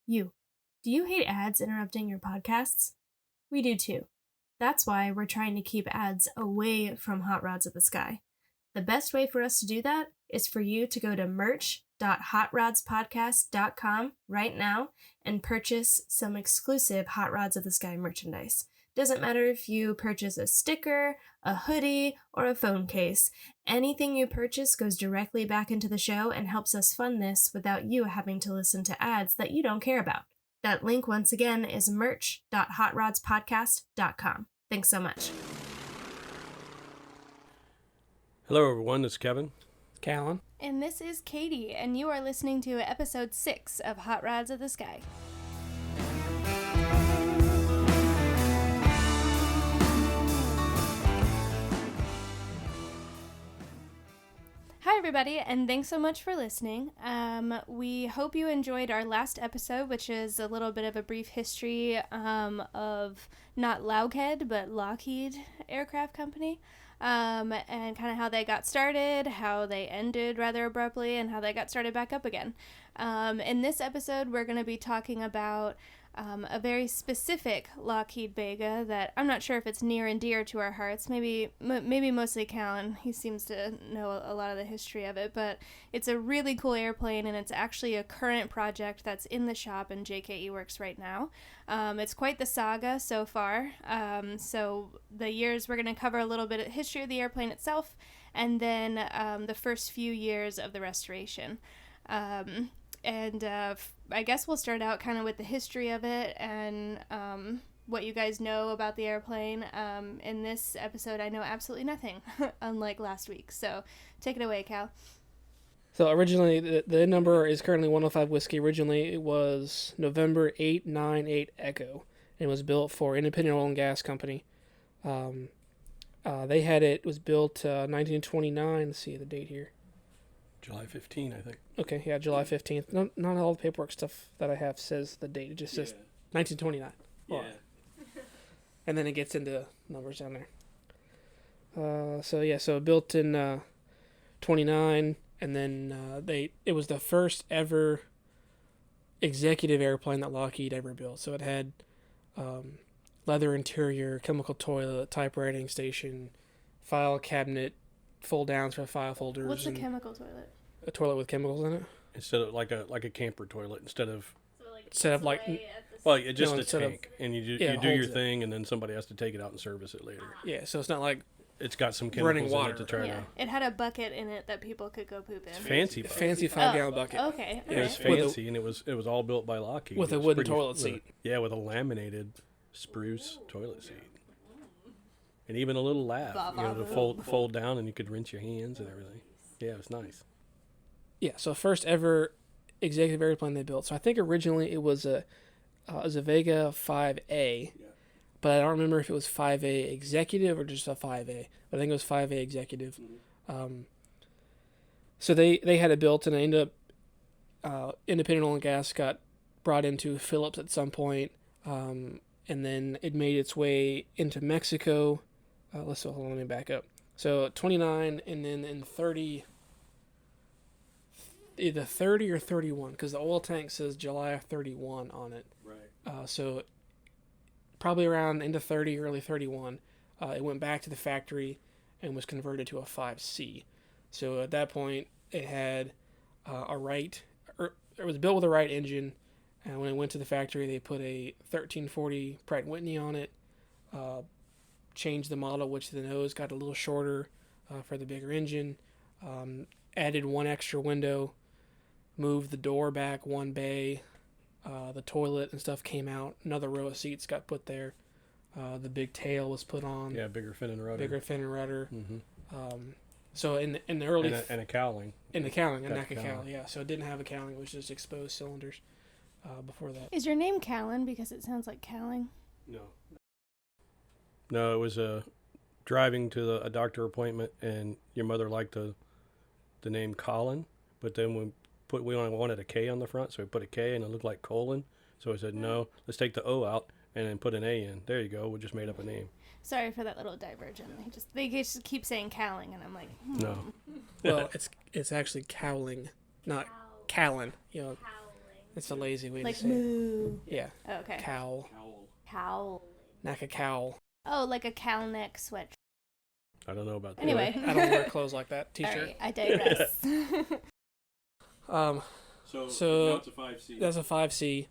You. Do you hate ads interrupting your podcasts? We do too. That's why we're trying to keep ads away from Hot Rods of the Sky. The best way for us to do that is for you to go to merch.hotrodspodcast.com right now and purchase some exclusive Hot Rods of the Sky merchandise. Doesn't matter if you purchase a sticker, a hoodie, or a phone case. Anything you purchase goes directly back into the show and helps us fund this without you having to listen to ads that you don't care about. That link, once again, is merch.hotrodspodcast.com. Thanks so much. Hello, everyone. This is Kevin. Kallin. And this is Katie, and you are listening to episode 6 of Hot Rods of the Sky. Hi, everybody, and thanks so much for listening. We hope you enjoyed our last episode, which is a little bit of a brief history of not Lockheed, but Lockheed Aircraft Company, and kind of how they got started, how they ended rather abruptly, and how they got started back up again. In this episode, we're going to be talking about a very specific Lockheed Vega that I'm not sure if it's near and dear to our hearts. Maybe mostly Kallin. He seems to know a lot of the history of it, but it's a really cool airplane, and it's actually a current project that's in the shop in JKE Works right now. It's quite the saga so far. So the years, we're going to cover a little bit of history of the airplane itself, and then the first few years of the restoration. I guess we'll start out kind of with the history of it and what you guys know about the airplane. In this episode, I know absolutely nothing, unlike last week. So take it away, Cal. So originally, the number is currently 105 Whiskey. Originally, it was November 898 Echo, and was built for Independent Oil and Gas Company. They had it was built 1929. Let's see the date here. July 15, I think. Okay, yeah, July 15th. Not all the paperwork stuff that I have says the date. It just says 1929. Yeah. And then it gets into numbers down there. So built in 29, and then it was the first ever executive airplane that Lockheed ever built. So it had leather interior, chemical toilet, typewriting station, file cabinet, fold downs for file folders. What's a chemical toilet? A toilet with chemicals in it. Instead of like a camper toilet, instead of it's just a tank, and you do your thing, and then somebody has to take it out and service it later. Yeah, so it's not like it's got some chemicals running water in it to try to. It had a bucket in it that people could go poop in. It's fancy 5-gallon bucket. Okay. It was fancy, and it was all built by Lockheed with a wooden toilet seat. With a laminated spruce toilet seat. And even a little lap, to fold down, and you could rinse your hands and everything. Yeah, it was nice. Yeah, so first ever executive airplane they built. So I think originally it was a Vega 5A, but I don't remember if it was 5A executive or just a 5A. But I think it was 5A executive. So they had it built, and they ended up Independent Oil and Gas got brought into Phillips at some point, and then it made its way into Mexico. Let me back up. So 29, and then in 30, either 30 or 31, because the oil tank says July of 31 on it. Right. So probably around into 30, early 31, it went back to the factory and was converted to a 5C. So at that point, it had it was built with a Wright engine, and when it went to the factory, they put a 1340 Pratt & Whitney on it. Changed the model, which the nose got a little shorter for the bigger engine, added one extra window, moved the door back one bay, the toilet and stuff came out, another row of seats got put there, the big tail was put on. Yeah, bigger fin and rudder. Mm-hmm. So in the early... And a cowling. In the cowling, a NECA cowling, yeah. So it didn't have a cowling, it was just exposed cylinders before that. Is your name Kallin because it sounds like cowling? No, it was driving to a doctor appointment, and your mother liked the name Kallin, but then we only wanted a K on the front, so we put a K, and it looked like colon. So I said, no, let's take the O out and then put an A in. There you go. We just made up a name. Sorry for that little diversion. They just keep saying cowling, and I'm like, No. Well, it's actually cowling, not Kallin. It's a lazy way Like to say it. moo. Yeah. Oh, okay. Cowl. Cowl. Like a cowl. Oh, like a cowl neck sweatshirt. I don't know about that. Anyway. I don't wear clothes like that. All T-shirt. right, I digress. So now it's a 5C. That's a 5C.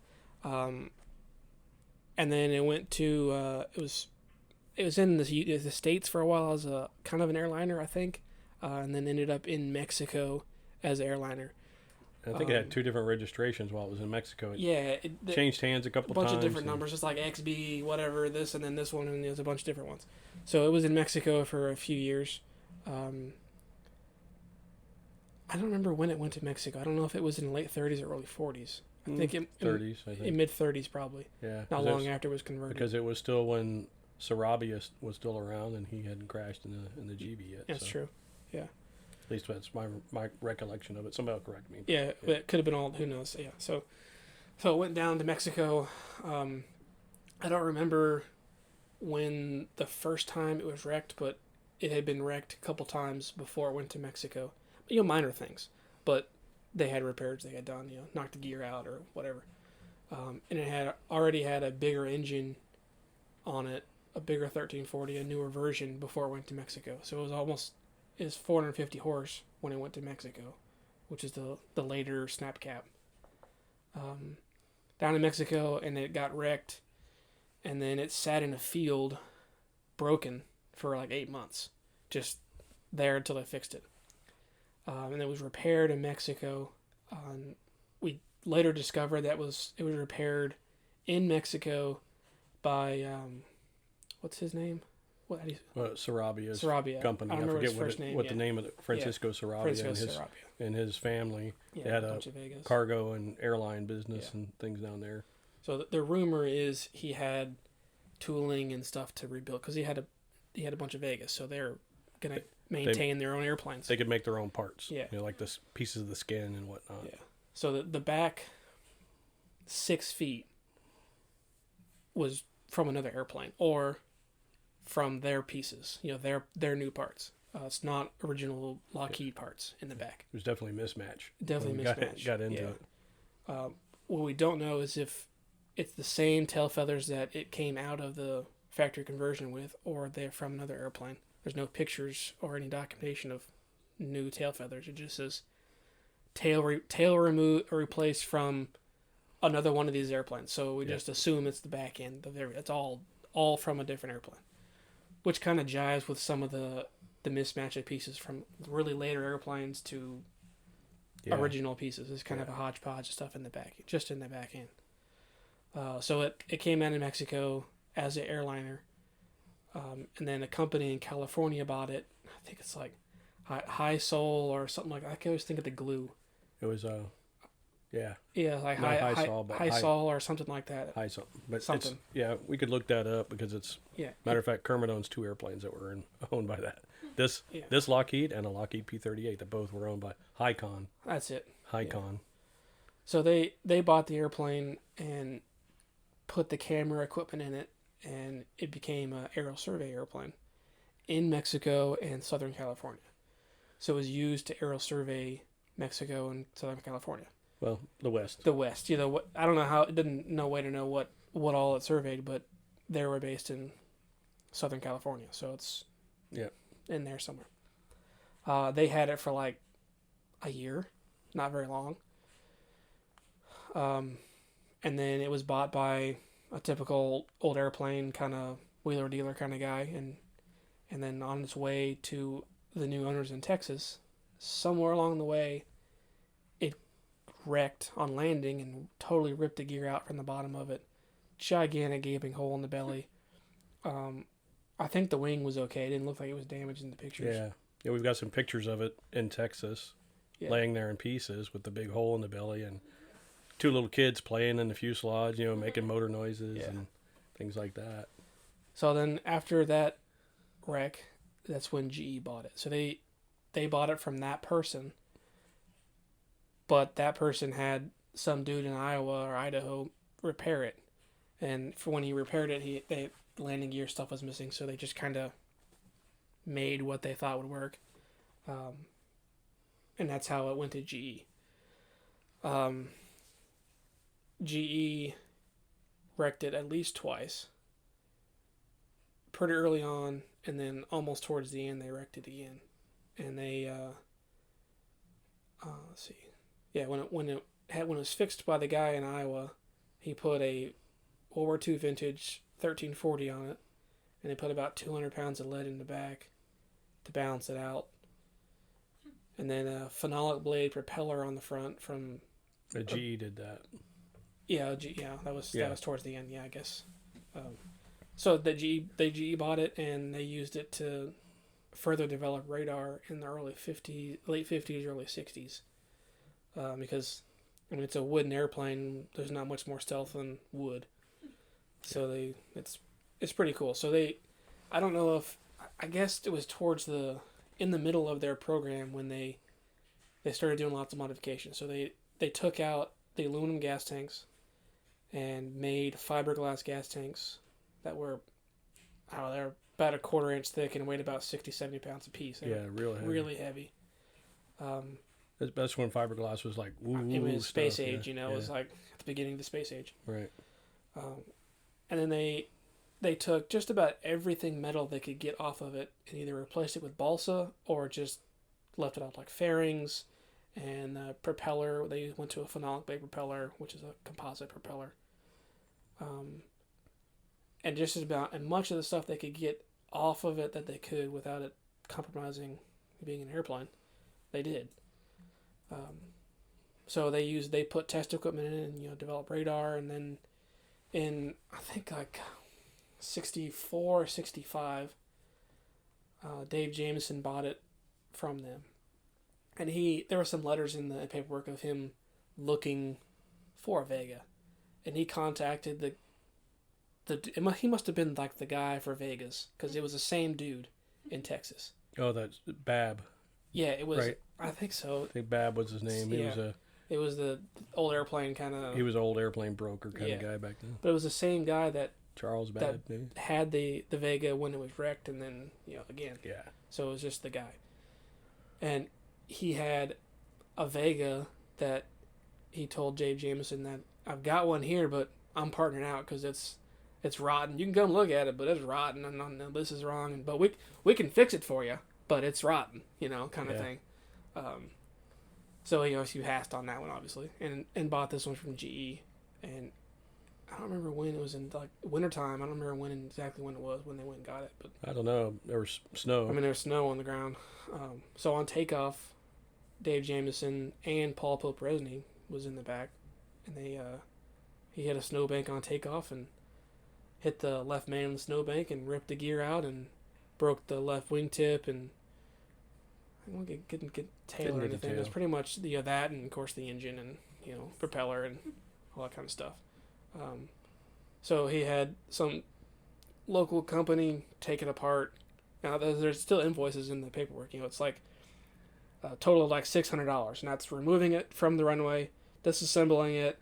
And then it went to it was in the States for a while as a kind of an airliner, I think, and then ended up in Mexico as an airliner. I think it had 2 different registrations while it was in Mexico. It It changed hands a couple times. A bunch of different numbers, just like XB, whatever, this, and then this one, and there's a bunch of different ones. So it was in Mexico for a few years. I don't remember when it went to Mexico. I don't know if it was in the late 30s or early 40s. I think 30s, I think. In mid 30s, probably. Yeah. Not long after it was converted. Because it was still when Sarabia was still around and he hadn't crashed in the GB yet. That's true. Yeah. At least that's my recollection of it. Somebody will correct me. Yeah, but it could have been all. Who knows? Yeah. So it went down to Mexico. I don't remember when the first time it was wrecked, but it had been wrecked a couple times before it went to Mexico. Minor things, but they had repairs they had done. Knocked the gear out or whatever. And it had already had a bigger engine on it, a bigger 1340, a newer version before it went to Mexico. So it was 450 horse when it went to Mexico, which is the later snap cap. Down in Mexico, and it got wrecked, and then it sat in a field, broken, for like 8 months, just there until they fixed it. And it was repaired in Mexico. We later discovered that it was repaired in Mexico by what's his name? Sarabia's Sarabia company. I don't remember forget his first name. what the name of it. Francisco Sarabia and his family. Yeah, they had a cargo and airline business and things down there. So the rumor is he had tooling and stuff to rebuild because he had a bunch of Vegas, so they're gonna maintain their own airplanes. They could make their own parts. Yeah, like the pieces of the skin and whatnot. Yeah. So the back 6 feet was from another airplane or from their pieces. Their new parts. It's not original Lockheed parts in the back. It was definitely a mismatch. Definitely mismatch. Got into it. What we don't know is if it's the same tail feathers that it came out of the factory conversion with, or they're from another airplane. There's no pictures or any documentation of new tail feathers. It just says tail removed or replaced from another one of these airplanes. So we just assume it's the back end of it's all from a different airplane, which kind of jives with some of the mismatch of pieces from really later airplanes to original pieces. It's kind of a hodgepodge of stuff in the back end. So it came out of Mexico as an airliner, and then a company in California bought it. I think it's like High Sol or something like that. I can always think of the glue. It was like High Sol or something like that. High Sol, but something. We could look that up because it's matter of fact, Kermit owns 2 airplanes that were owned by that. This Lockheed and a Lockheed P-38 that both were owned by Hycon. That's it. Hycon. Yeah. So they bought the airplane and put the camera equipment in it, and it became an aerial survey airplane in Mexico and Southern California. So it was used to aerial survey Mexico and Southern California. Well, the West. I don't know how, it didn't no way to know what all it surveyed, but they were based in Southern California, so it's in there somewhere. They had it for like a year, not very long. And then it was bought by a typical old airplane kind of wheeler dealer kind of guy, and then on its way to the new owners in Texas, somewhere along the way, it wrecked on landing and totally ripped the gear out from the bottom of it. Gigantic gaping hole in the belly. I think the wing was okay. It didn't look like it was damaged in the pictures. Yeah, we've got some pictures of it in Texas, laying there in pieces with the big hole in the belly and 2 little kids playing in the fuselage, making motor noises and things like that. So then after that wreck, that's when GE bought it. So they bought it from that person, but that person had some dude in Iowa or Idaho repair it. And for when he repaired it, the landing gear stuff was missing, so they just kind of made what they thought would work. And that's how it went to GE. GE wrecked it at least twice. Pretty early on, and then almost towards the end, they wrecked it again. And they, let's see, yeah, when it was fixed by the guy in Iowa, he put a World War II vintage 1340 on it, and they put about 200 pounds of lead in the back to balance it out. And then a phenolic blade propeller on the front from... The GE did that. Yeah, that was towards the end, yeah, I guess. So they GE bought it, and they used it to further develop radar in the late 50s, early 60s. Because, I mean, it's a wooden airplane. There's not much more stealth than wood. So it's pretty cool. So I don't know if, I guess it was in the middle of their program when they started doing lots of modifications. So they took out the aluminum gas tanks and made fiberglass gas tanks that were, I don't know, they're about a 1/4 inch thick and weighed about 60, 70 pounds apiece. Really heavy. That's when fiberglass was like, ooh, it was space stuff, age, It was like at the beginning of the space age. Right. And then they took just about everything metal they could get off of it and either replaced it with balsa or just left it out, like fairings and propeller. They went to a phenolic blade propeller, which is a composite propeller. And just about and much of the stuff they could get off of it that they could without it compromising being an airplane, they did. So they put test equipment in it and developed radar, and then in I think like 64 or 65, Dave Jameson bought it from them, and there were some letters in the paperwork of him looking for a Vega, and he contacted he must have been like the guy for Vegas, because it was the same dude in Texas. Oh, that's Bab. Yeah, it was. Right. I think so. I think Bab was his name. It was the old airplane kind of. He was an old airplane broker kind of guy back then. But it was the same guy that Charles Bab, maybe? Had the Vega when it was wrecked, and then again. Yeah. So it was just the guy, and he had a Vega that he told Dave Jameson that I've got one here, but I'm partnering out because it's rotten. You can come look at it, but it's rotten, and this is wrong. But we can fix it for you, but it's rotten, kind of thing. So he passed on that one, obviously, and bought this one from GE. And I don't remember when it was in like wintertime. I don't remember exactly when it was when they went and got it. But I don't know. There was snow. I mean, there was snow on the ground. So on takeoff, Dave Jameson and Paul Pope-Resney was in the back, and he hit a snowbank on takeoff and hit the left main on the snowbank and ripped the gear out and broke the left wingtip, and I won't get tail or anything. It was pretty much that, and of course the engine and propeller and all that kind of stuff. So he had some local company take it apart. Now there's still invoices in the paperwork. It's like a total of like $600, and that's removing it from the runway, disassembling it,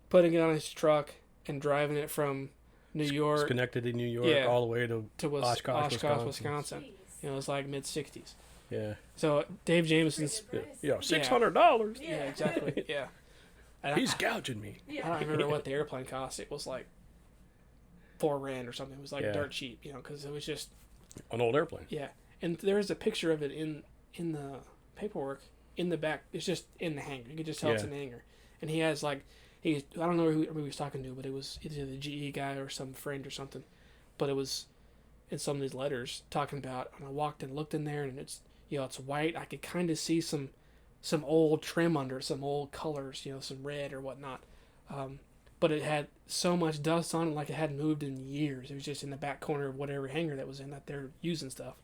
putting it on his truck, and driving it from New York. It's connected in New York all the way to Oshkosh, Wisconsin. It's like mid-60s. Yeah. So Dave Jameson's... $600. Yeah, exactly. Yeah. He's gouging me. I don't remember what the airplane cost. It was like $4,000 or something. It was like dirt cheap, because it was just... An old airplane. Yeah. And there is a picture of it in the paperwork in the back. It's just in the hangar. You can just tell it's in the hangar. And he has like... I don't know who he was talking to, but it was either the GE guy or some friend or something. But it was in some of these letters talking about, and I walked and looked in there, and it's it's white. I could kind of see some old trim under it, some old colors, some red or whatnot. But it had so much dust on it, like it hadn't moved in years. It was just in the back corner of whatever hangar that was in that they're using stuff.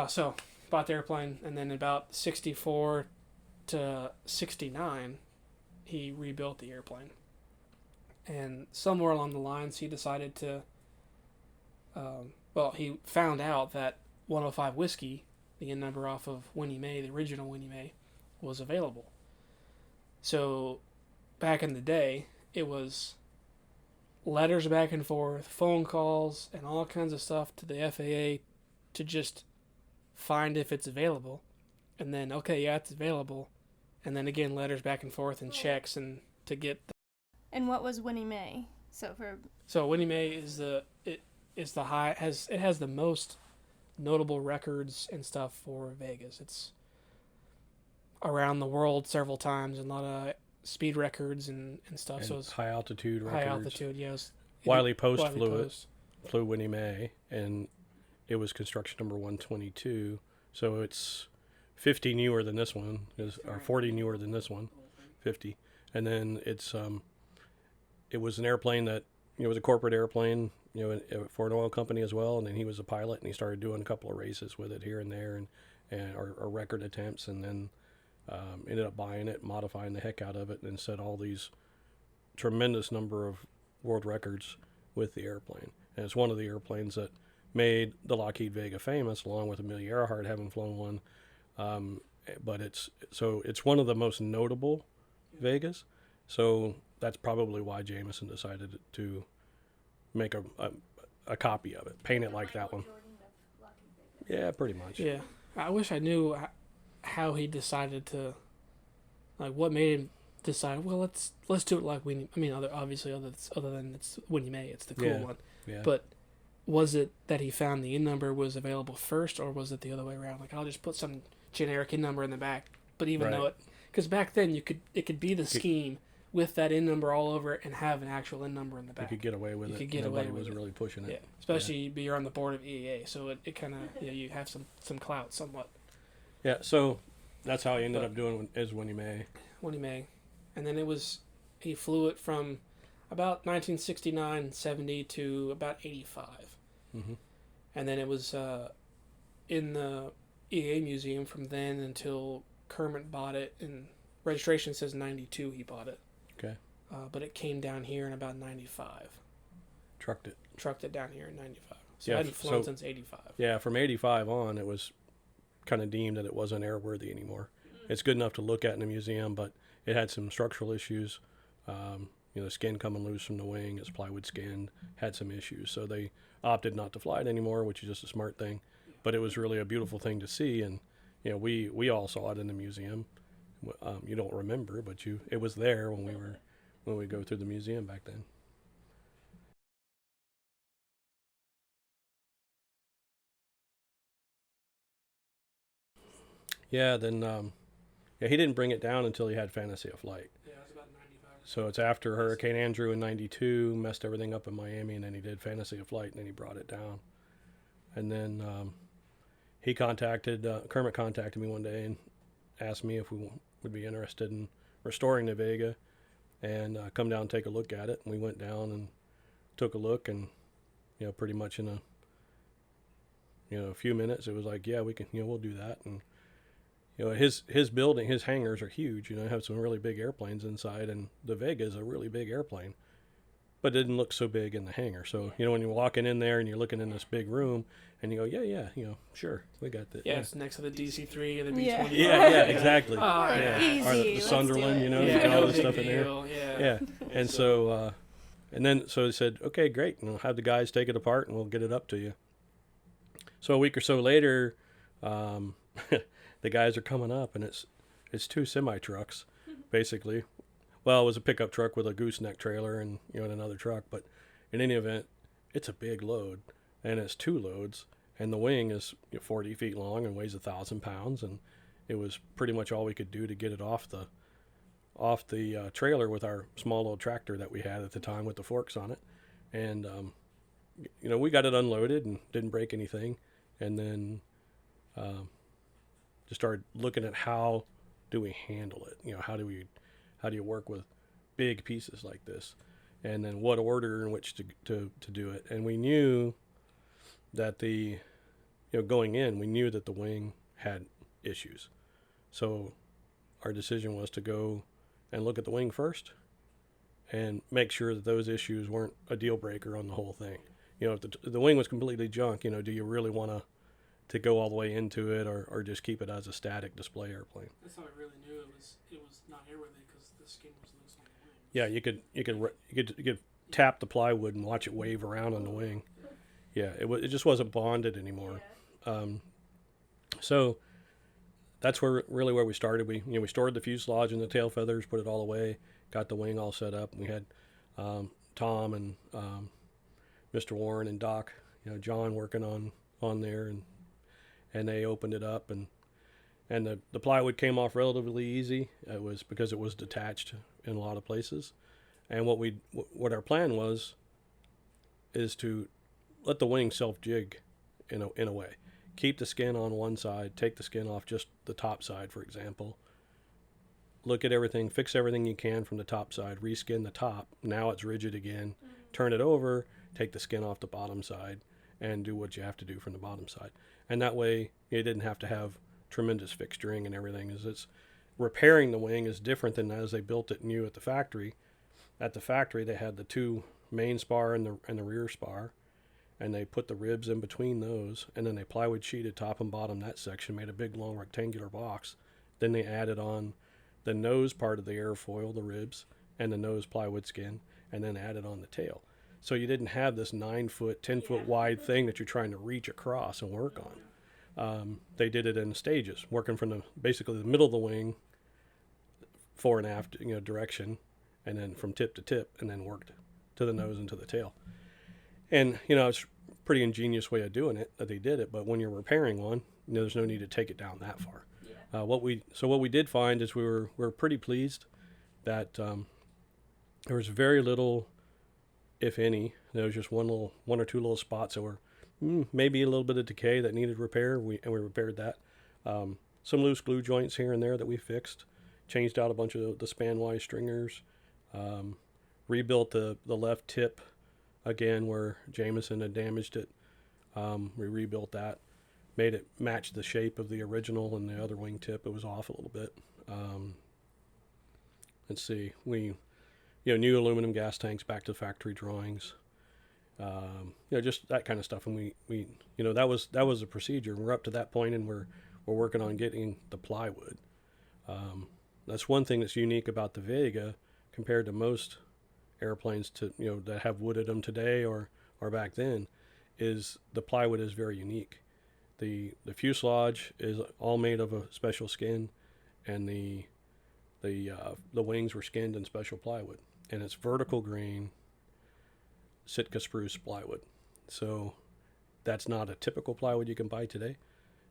So bought the airplane, and then about 64 to 69. He rebuilt the airplane, and somewhere along the lines he decided to he found out that 105 whiskey, the N number off of Winnie Mae, the original Winnie Mae, was available. So back in the day, it was letters back and forth, phone calls, and all kinds of stuff to the FAA to just find if it's available, and then it's available. And then again, letters back and forth and checks and to get. And what was Winnie Mae? So Winnie Mae is it has the most notable records and stuff for Vegas. It's around the world several times, and a lot of speed records and stuff. And so it's high altitude records. high altitude, yes. Wiley Post flew Winnie Mae, and it was construction number 122. So it's 50 newer than this one, or 40 newer than this one, 50. And then it was an airplane that, it was a corporate airplane, for an oil company as well. And then he was a pilot, and he started doing a couple of races with it here and there, or record attempts, and then ended up buying it, modifying the heck out of it, and set all these tremendous number of world records with the airplane. And it's one of the airplanes that made the Lockheed Vega famous, along with Amelia Earhart having flown one. But it's one of the most notable Vegas. So that's probably why Jameson decided to make a copy of it, paint it like that one. Yeah, pretty much. Yeah, I wish I knew how he decided to, like, what made him decide. Well, let's do it like Winnie. I mean, other than it's Winnie Mae, it's the cool one. Yeah. But was it that he found the IN number was available first, or was it the other way around? Like, I'll just put some generic IN number in the back. But even though because back then it could be the scheme with that IN number all over it and have an actual IN number in the back. You could get away with it. Could get Nobody away with was really pushing it. Yeah, especially you're on the board of EAA, so it kind of you have some clout somewhat. Yeah, so that's how he ended up doing is Winnie Mae. Winnie Mae, and then he flew it from about 1969, 70 to about 85. Mm-hmm. And then it was in the EAA museum from then until Kermit bought it, and registration says 92 he bought it. Okay. But it came down here in about 95. Trucked it down here in 95. So I hadn't flown since 85. Yeah, from 85 on, it was kind of deemed that it wasn't airworthy anymore. It's good enough to look at in a museum, but it had some structural issues. The skin coming loose from the wing, its plywood skin, had some issues. So they opted not to fly it anymore, which is just a smart thing. But it was really a beautiful thing to see, and we all saw it in the museum. You don't remember, but it was there when we go through the museum back then. Yeah, then he didn't bring it down until he had Fantasy of Flight. Yeah, it was about 95. So it's after Hurricane Andrew in 92, messed everything up in Miami, and then he did Fantasy of Flight, and then he brought it down. And then Kermit contacted me one day and asked me if we would be interested in restoring the Vega and come down and take a look at it. And we went down and took a look, and pretty much in a few minutes it was like, yeah, we can, we'll do that. And his building, his hangars are huge. Have some really big airplanes inside, and the Vega is a really big airplane, but it didn't look so big in the hangar. So when you're walking in there and you're looking in this big room, and you go, yeah, sure, we got that. Yeah, it's next to the DC-3 and the B-25. Yeah, exactly. Easy. Or the Sunderland, you got all this stuff in there. Yeah. And so they said, okay, great, and we'll have the guys take it apart and we'll get it up to you. So a week or so later, the guys are coming up, and it's two semi trucks, basically. Well, it was a pickup truck with a gooseneck trailer and another truck, but in any event, it's a big load, and it's two loads, and the wing is 40 feet long and weighs 1,000 pounds, and it was pretty much all we could do to get it off the trailer with our small little tractor that we had at the time with the forks on it, and we got it unloaded and didn't break anything, and then just started looking at how do we handle it, how do you work with big pieces like this, and then what order in which to do it. And we knew that going in, we knew that the wing had issues. So our decision was to go and look at the wing first and make sure that those issues weren't a deal breaker on the whole thing. If the wing was completely junk, do you really want to go all the way into it, or just keep it as a static display airplane? That's how I really knew it was not airworthy, because the skin was loose on the wing. Yeah, you could tap the plywood and watch it wave around on the wing. Yeah, it just wasn't bonded anymore. So that's where we started. We stored the fuselage and the tail feathers, put it all away, got the wing all set up. We had Tom and Mr. Warren and Doc, John working on there, and they opened it up, and the plywood came off relatively easy. It was because it was detached in a lot of places, and what our plan is to let the wing self jig in a way. Keep the skin on one side, take the skin off just the top side, for example. Look at everything, fix everything you can from the top side, reskin the top. Now it's rigid again. Turn it over, take the skin off the bottom side, and do what you have to do from the bottom side. And that way, you didn't have to have tremendous fixturing and everything. It's repairing the wing is different than as they built it new at the factory. At the factory, they had the two main spar and the rear spar, and they put the ribs in between those, and then they plywood sheeted top and bottom that section, made a big long rectangular box. Then they added on the nose part of the airfoil, the ribs, and the nose plywood skin, and then added on the tail. So you didn't have this 9-foot, 10-foot wide thing that you're trying to reach across and work on. They did it in stages, working from basically the middle of the wing, fore and aft, direction, and then from tip to tip, and then worked to the nose and to the tail. And it's a pretty ingenious way of doing it that they did it. But when you're repairing one, there's no need to take it down that far. Yeah. What we did find is we were pretty pleased that there was very little, if any. There was just one or two little spots that were maybe a little bit of decay that needed repair. And we repaired that. Some loose glue joints here and there that we fixed. Changed out a bunch of the span-wise stringers. Rebuilt the left tip again where Jameson had damaged it. We rebuilt that. Made it match the shape of the original, and the other wing tip, it was off a little bit. Let's see. We, new aluminum gas tanks back to factory drawings. Just that kind of stuff. And we that was a procedure. We're up to that point, and we're working on getting the plywood. That's one thing that's unique about the Vega compared to most airplanes that have wood in them today or back then, is the plywood is very unique. The fuselage is all made of a special skin, and the wings were skinned in special plywood, and it's vertical grain Sitka spruce plywood. So that's not a typical plywood you can buy today,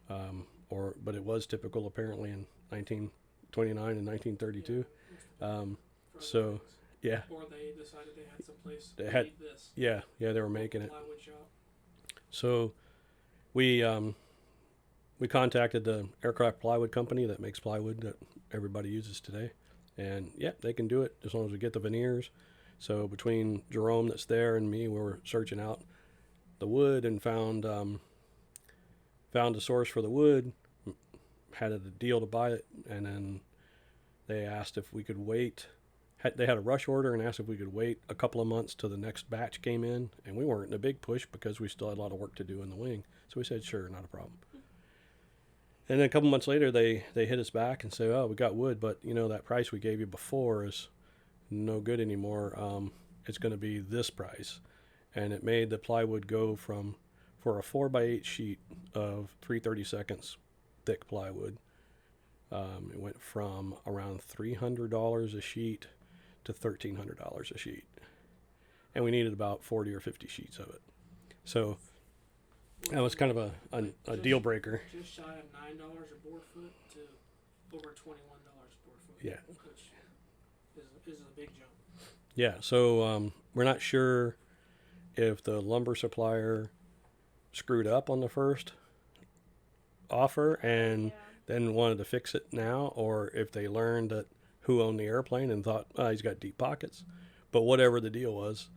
but it was typical apparently in 1929 and 1932. So yeah. Or they decided they had some place they had this. Yeah, they were making it. Plywood shop. So we contacted the aircraft plywood company that makes plywood that everybody uses today, and they can do it as long as we get the veneers. So between Jerome that's there and me, we were searching out the wood and found a source for the wood, had a deal to buy it, and then they asked if we could wait. They had a rush order and asked if we could wait a couple of months till the next batch came in, and we weren't in a big push because we still had a lot of work to do in the wing. So we said, sure, not a problem. And then a couple months later, they hit us back and said, oh, we got wood, but that price we gave you before is no good anymore. It's going to be this price. And it made the plywood go for a 4x8 sheet of 3/32 thick plywood. It went from around $300 a sheet to $1,300 a sheet. And we needed about 40 or 50 sheets of it. So that was kind of a deal breaker. Just shy of $9 a board foot to over $21 a board foot. Yeah. Which is a big jump. Yeah, so we're not sure if the lumber supplier screwed up on the first offer and then wanted to fix it now, or if they learned that who owned the airplane and thought, oh, he's got deep pockets. But whatever the deal was,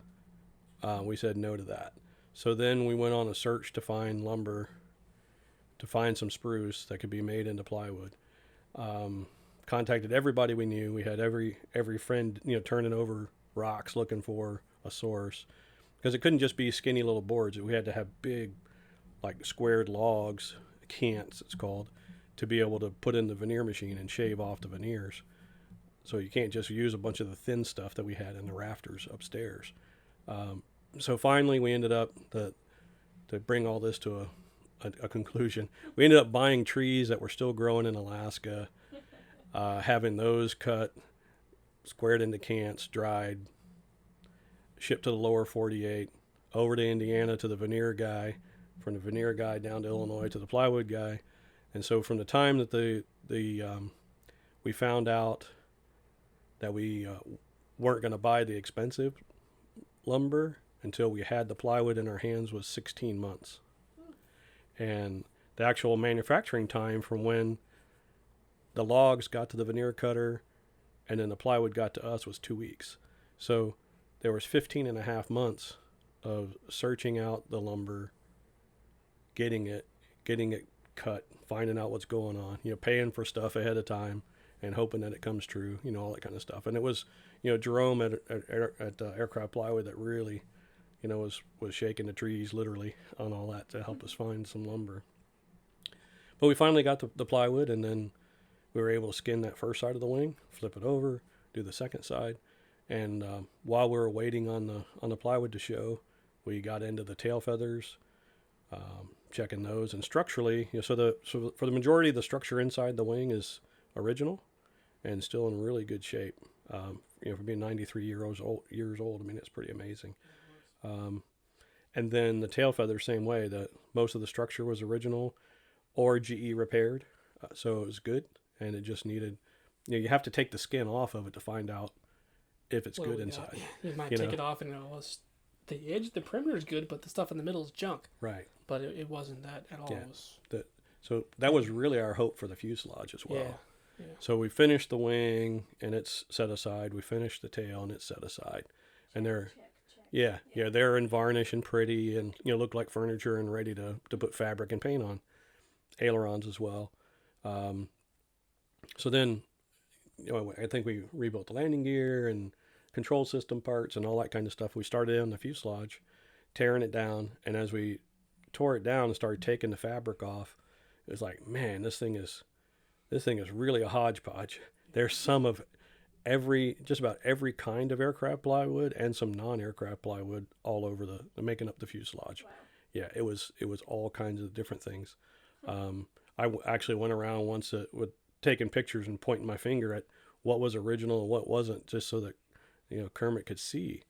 we said no to that. So then we went on a search to find lumber, to find some spruce that could be made into plywood. Contacted everybody we knew. We had every friend, turning over rocks looking for a source, because it couldn't just be skinny little boards. We had to have big, like squared logs, cants it's called, to be able to put in the veneer machine and shave off the veneers. So you can't just use a bunch of the thin stuff that we had in the rafters upstairs. So finally we ended up, to bring all this to a conclusion, we ended up buying trees that were still growing in Alaska, having those cut, squared into cants, dried, shipped to the lower 48, over to Indiana to the veneer guy, from the veneer guy down to Illinois to the plywood guy. And so from the time that we found out that we weren't going to buy the expensive lumber until we had the plywood in our hands was 16 months. And the actual manufacturing time from when the logs got to the veneer cutter and then the plywood got to us was 2 weeks. So there was 15 and a half months of searching out the lumber, getting it cut, finding out what's going on, paying for stuff ahead of time and hoping that it comes true, all that kind of stuff. And it was, Jerome at Aircraft Plywood that really, was shaking the trees literally on all that to help us find some lumber. But we finally got the plywood, and then we were able to skin that first side of the wing, flip it over, do the second side. And while we were waiting on the plywood to show, we got into the tail feathers, checking those. And structurally, so for the majority of the structure inside the wing is original and still in really good shape. For being 93 years old, I mean, it's pretty amazing. And then the tail feather, same way. Most of the structure was original or GE repaired, so it was good. And it just needed, you have to take the skin off of it to find out if it's good inside. You might take it off and the edge, the perimeter is good, but the stuff in the middle is junk. Right. But it wasn't that at all. Yeah. So that was really our hope for the fuselage as well. Yeah. So we finished the wing and it's set aside. We finished the tail and it's set aside. And they're, they're in varnish and pretty and, look like furniture and ready to put fabric and paint on. Ailerons as well. So then, I think we rebuilt the landing gear and control system parts and all that kind of stuff. We started on the fuselage, tearing it down. And as we tore it down and started taking the fabric off, it was like, man, this thing is really a hodgepodge. There's some of just about every kind of aircraft plywood and some non-aircraft plywood all over making up the fuselage. Wow. Yeah, it was all kinds of different things. I actually went around once with taking pictures and pointing my finger at what was original and what wasn't, just so that Kermit could see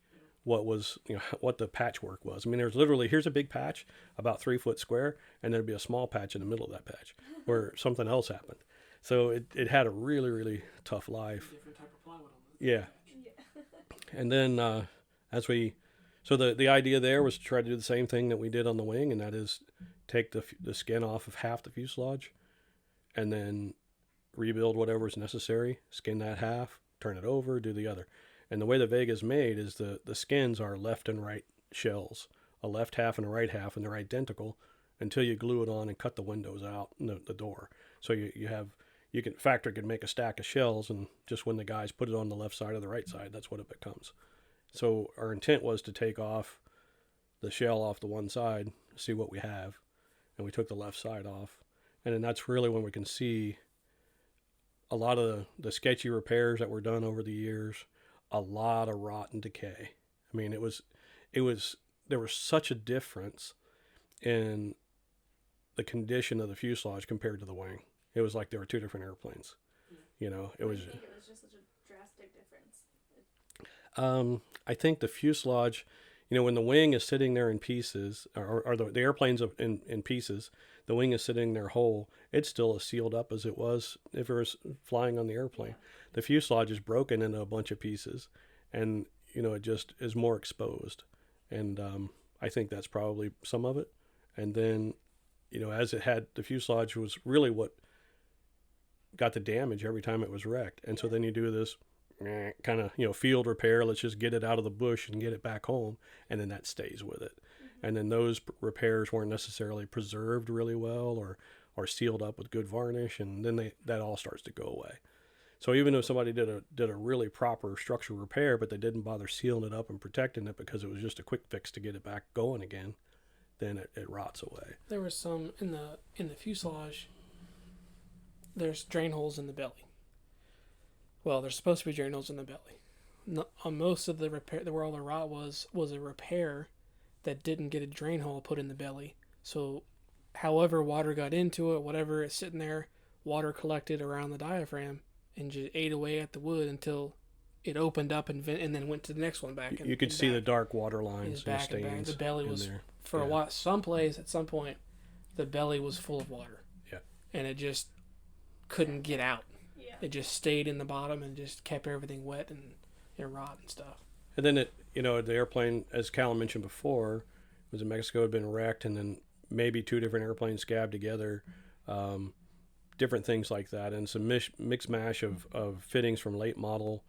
what was what the patchwork was. I mean, there's literally, here's a big patch about 3 foot square, and there'd be a small patch in the middle of that patch where something else happened. So it had a really, really tough life. Different type of plywood on yeah. And then the idea there was to try to do the same thing that we did on the wing, and that is take the skin off of half the fuselage and then rebuild whatever is necessary, skin that half, turn it over, do the other. And the way the Vega is made is the skins are left and right shells, a left half and a right half, and they're identical until you glue it on and cut the windows out, the door. So factory can make a stack of shells, and just when the guys put it on the left side or the right side, that's what it becomes. So our intent was to take off the shell off the one side, see what we have, and we took the left side off. And then that's really when we can see a lot of the sketchy repairs that were done over the years, a lot of rot and decay. I mean, there was such a difference in the condition of the fuselage compared to the wing. It was like there were two different airplanes. It was. I think it was just such a drastic difference. I think the fuselage, when the wing is sitting there in pieces, or the airplane's in pieces, the wing is sitting there whole, it's still as sealed up as it was if it was flying on the airplane. Yeah. The fuselage is broken into a bunch of pieces, and, it just is more exposed. And I think that's probably some of it. And then, as the fuselage was really what got the damage every time it was wrecked. And so then you do this kind of, field repair. Let's just get it out of the bush and get it back home. And then that stays with it. Mm-hmm. And then those repairs weren't necessarily preserved really well or sealed up with good varnish. And then that all starts to go away. So even if somebody did a really proper structural repair, but they didn't bother sealing it up and protecting it because it was just a quick fix to get it back going again, then it rots away. There was some in the fuselage. There's drain holes in the belly. Well, there's supposed to be drain holes in the belly. On most of the repair, where all the rot was a repair that didn't get a drain hole put in the belly. So, however water got into it, whatever is sitting there, water collected around the diaphragm and just ate away at the wood until it opened up and then went to the next one back. You could see the dark water lines and back and back. stains. The belly was there. for a while. At some point, the belly was full of water. Yeah. And it just couldn't get out. Yeah. It just stayed in the bottom and just kept everything wet and rot and stuff. And then the airplane, as Kallin mentioned before, was in Mexico, had been wrecked, and then maybe 2 different airplanes scabbed together, different things like that, and some mix mash of fittings from late model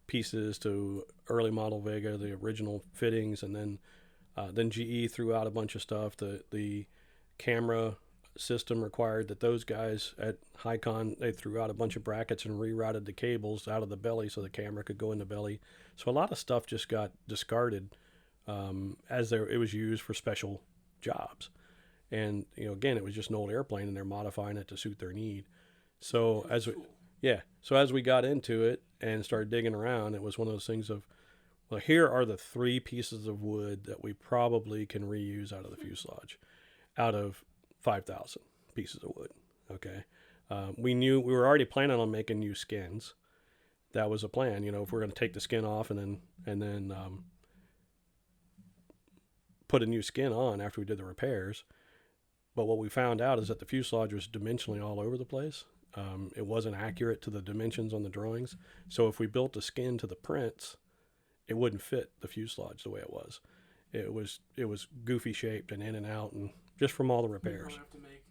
pieces to early model Vega, the original fittings, and then GE threw out a bunch of stuff. The camera system required that those guys at Hycon, they threw out a bunch of brackets and rerouted the cables out of the belly so the camera could go in the belly. So a lot of stuff just got discarded it was used for special jobs. And again, it was just an old airplane, and they're modifying it to suit their need. So as we got into it and started digging around, it was one of those things of, well, here are the 3 pieces of wood that we probably can reuse out of the fuselage, out of 5,000 pieces of wood. Okay, we were already planning on making new skins. That was a plan. If we're going to take the skin off and then put a new skin on after we did the repairs. But what we found out is that the fuselage was dimensionally all over the place. It wasn't accurate to the dimensions on the drawings. So if we built a skin to the prints, it wouldn't fit the fuselage the way it was. It was goofy shaped and in and out, and just from all the repairs. You have to make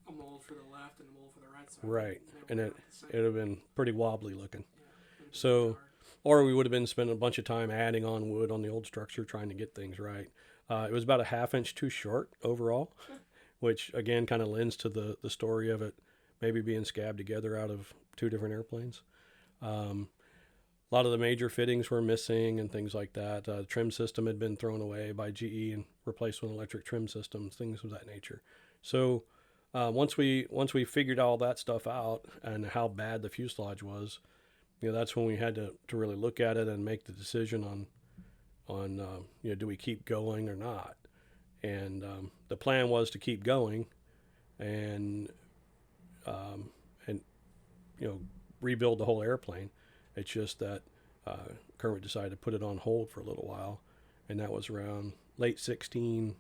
a mold for the left and a mold for the right side. Right, and it would have been pretty wobbly looking. Yeah, so, or we would have been spending a bunch of time adding on wood on the old structure trying to get things right. It was about a 1/2 inch too short overall, which again kind of lends to the story of it maybe being scabbed together out of 2 different airplanes. A lot of the major fittings were missing and things like that. The trim system had been thrown away by GE and replaced with electric trim systems, things of that nature. So once we figured all that stuff out and how bad the fuselage was, that's when we had to really look at it and make the decision on do we keep going or not. And the plan was to keep going and rebuild the whole airplane. It's just that Kermit decided to put it on hold for a little while, and that was around late 16,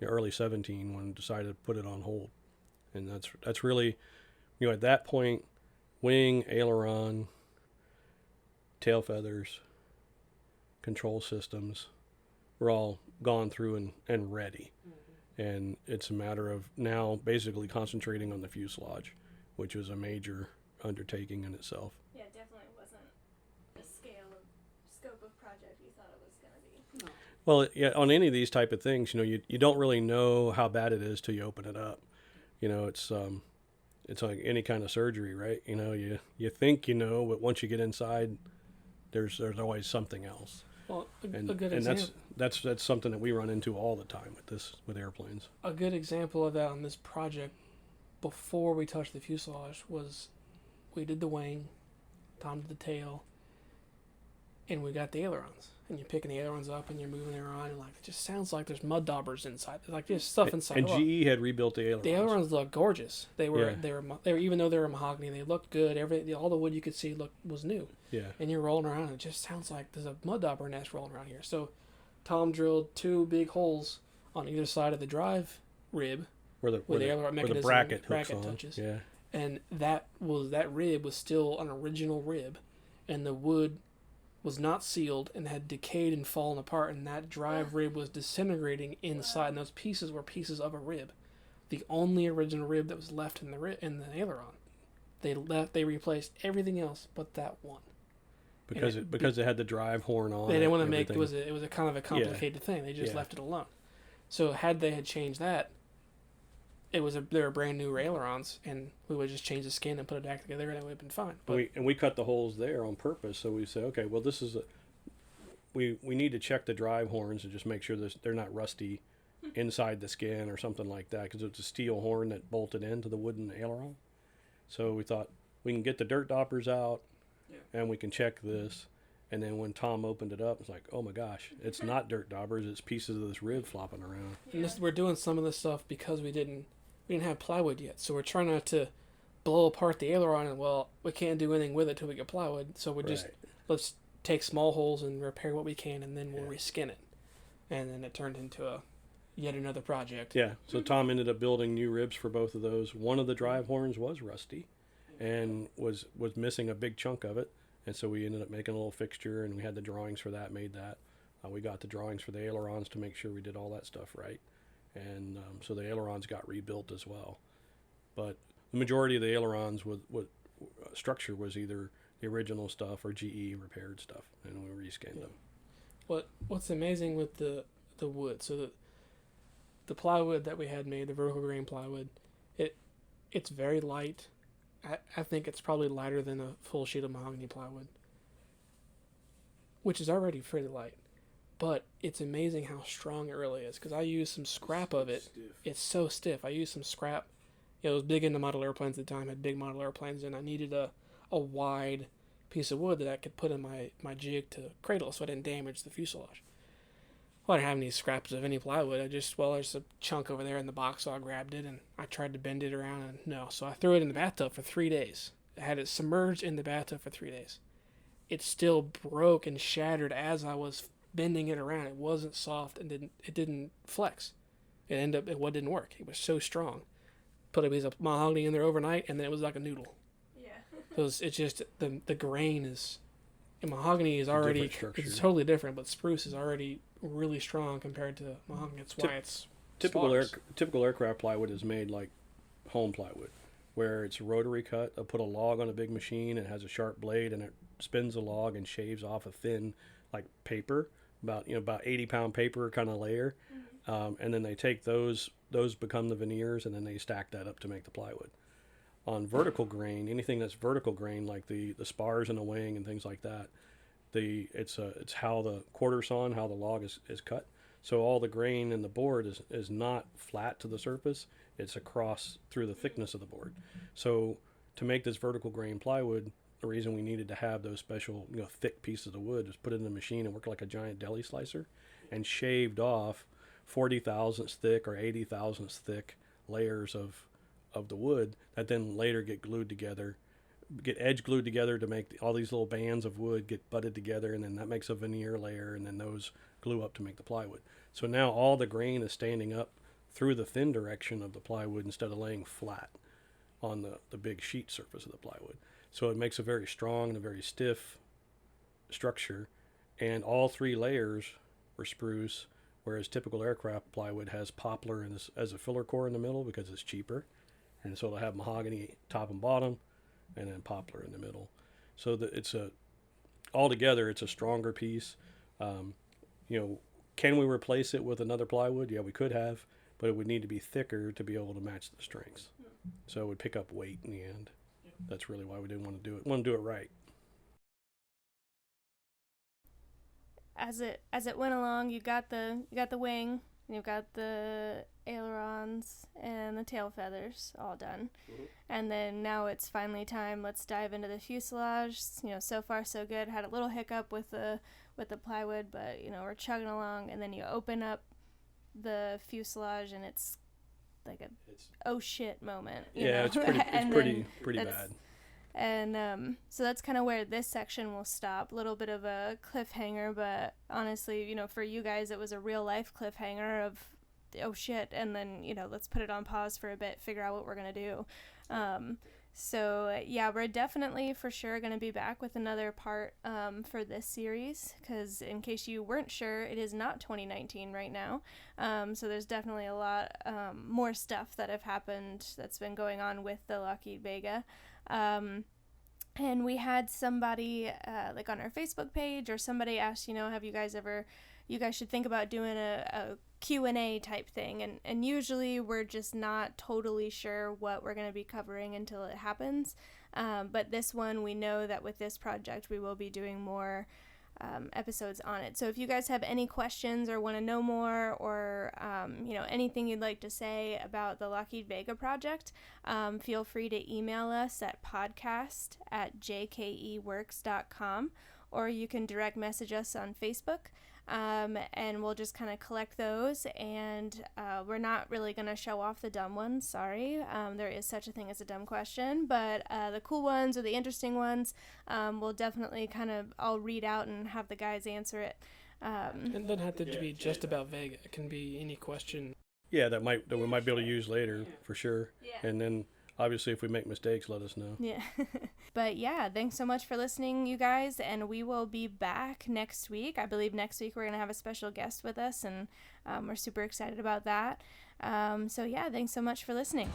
early 17 when we decided to put it on hold. And that's really, at that point, wing, aileron, tail feathers, control systems were all gone through and ready. Mm-hmm. And it's a matter of now basically concentrating on the fuselage, which was a major undertaking in itself. Yeah, it definitely wasn't the scope of project you thought it was going to be. No. Well, yeah, on any of these type of things, you don't really know how bad it is till you open it up. It's like any kind of surgery, right? You think but once you get inside, there's always something else. Well, a good example. That's something that we run into all the time with airplanes. A good example of that on this project, before we touched the fuselage, was we did the wing, Tom did the tail, and we got the ailerons. And you're picking the ailerons up and you're moving them around, and it just sounds like there's mud daubers inside. There's just stuff inside. And GE had rebuilt the ailerons. The ailerons looked gorgeous. They were even though they were mahogany, they looked good. All the wood you could see was new. Yeah. And you're rolling around, and it just sounds like there's a mud dauber nest rolling around here. So Tom drilled 2 big holes on either side of the drive rib where the aileron mechanism bracket hooks on. touches. Yeah. And that rib was still an original rib, and the wood was not sealed and had decayed and fallen apart, and that drive rib was disintegrating inside, and those pieces were pieces of a rib, the only original rib that was left in the aileron. They replaced everything else but that one. Because it had the drive horn on. They didn't want to make it was a kind of a complicated thing. They just left it alone. So had they had changed that, they were brand new ailerons, and we would just change the skin and put it back together, and it would have been fine. But we cut the holes there on purpose. So we said, okay, well, this is we need to check the drive horns and just make sure they're not rusty inside the skin or something like that, because it's a steel horn that bolted into the wooden aileron. So we thought we can get the dirt daubers out, and we can check this. And then when Tom opened it up, it's like, oh my gosh, it's not dirt daubers, it's pieces of this rib flopping around. And we're doing some of this stuff because we didn't have plywood yet, so we're trying not to blow apart the aileron, and we can't do anything with it till we get plywood, so we just let's take small holes and repair what we can, and then we'll reskin it. And then it turned into yet another project. Yeah, so Tom ended up building new ribs for both of those. One of the drive horns was rusty and was missing a big chunk of it. And so we ended up making a little fixture, and we had the drawings for that, made that. We got the drawings for the ailerons to make sure we did all that stuff right. And so the ailerons got rebuilt as well. But the majority of the ailerons with structure was either the original stuff or GE repaired stuff, and we reskinned them. What's amazing with the wood, so the plywood that we had made, the vertical grain plywood, it's very light. I think it's probably lighter than a full sheet of mahogany plywood, which is already pretty light. But it's amazing how strong it really is, because I used some scrap of it. Stiff. It's so stiff. I used some scrap. I was big into model airplanes at the time, had big model airplanes, and I needed a wide piece of wood that I could put in my jig to cradle so I didn't damage the fuselage. Well, I didn't have any scraps of any plywood. There's a chunk over there in the box, so I grabbed it, and I tried to bend it around, and no. So I threw it in the bathtub for 3 days. I had it submerged in the bathtub for 3 days. It still broke and shattered as I was bending it around. It wasn't soft and it didn't flex. It didn't work. It was so strong. Put a piece of mahogany in there overnight, and then it was like a noodle. Yeah. It's just the grain is, and mahogany is already, it's totally different, but spruce is already really strong compared to mahogany. That's why it's typical aircraft plywood is made like home plywood, where it's rotary cut. They'll put a log on a big machine, and it has a sharp blade, and it spins the log and shaves off a thin, like paper, about 80-pound paper kind of layer, and then they take those become the veneers, and then they stack that up to make the plywood. On vertical grain, anything that's vertical grain, like the spars in the wing and things like that, it's how the quarter sawn, how the log is cut. So all the grain in the board is not flat to the surface; it's across through the thickness of the board. So to make this vertical grain plywood, the reason we needed to have those special thick pieces of wood is put it in the machine and work like a giant deli slicer, and shaved off 40 thousandths thick or 80 thousandths thick layers of the wood that then later get glued together, get edge glued together to make all these little bands of wood get butted together, and then that makes a veneer layer, and then those glue up to make the plywood. So now all the grain is standing up through the thin direction of the plywood instead of laying flat on the big sheet surface of the plywood. So it makes a very strong and a very stiff structure, and all 3 layers were spruce, whereas typical aircraft plywood has poplar as a filler core in the middle because it's cheaper. And so it'll have mahogany top and bottom, and then poplar in the middle. So that altogether it's a stronger piece. Can we replace it with another plywood? Yeah, we could have, but it would need to be thicker to be able to match the strengths. So it would pick up weight in the end. That's really why we didn't want to do it. We want to do it right. As it went along, you got the wing, you've got the ailerons and the tail feathers all done. Mm-hmm. And then now it's finally time. Let's dive into the fuselage. So far so good. Had a little hiccup with the plywood, but we're chugging along. And then you open up the fuselage, and it's like oh shit moment. It's pretty bad. And so that's kind of where this section will stop. A little bit of a cliffhanger, but honestly, for you guys, it was a real life cliffhanger of, oh shit, and then, let's put it on pause for a bit, figure out what we're going to do. So yeah, we're definitely for sure going to be back with another part for this series, because in case you weren't sure, it is not 2019 right now. So there's definitely a lot more stuff that have happened that's been going on with the Lockheed Vega. And we had somebody like on our Facebook page, or somebody asked, have you guys should think about doing a Q&A type thing, and usually we're just not totally sure what we're going to be covering until it happens, but this one, we know that with this project we will be doing more episodes on it. So if you guys have any questions or want to know more, or anything you'd like to say about the Lockheed Vega project, feel free to email us at podcast@jkeworks.com, or you can direct message us on Facebook. And we'll just kind of collect those, and we're not really going to show off the dumb ones, sorry. There is such a thing as a dumb question, but the cool ones or the interesting ones, we'll definitely I'll read out and have the guys answer it. It doesn't have to be just about Vega. It can be any question. Yeah, that we might be able to use later, for sure. Yeah. And then, obviously, if we make mistakes, let us know. Yeah. But yeah, thanks so much for listening, you guys, and we will be back next week. I believe next week we're going to have a special guest with us, and we're super excited about that. So yeah, thanks so much for listening.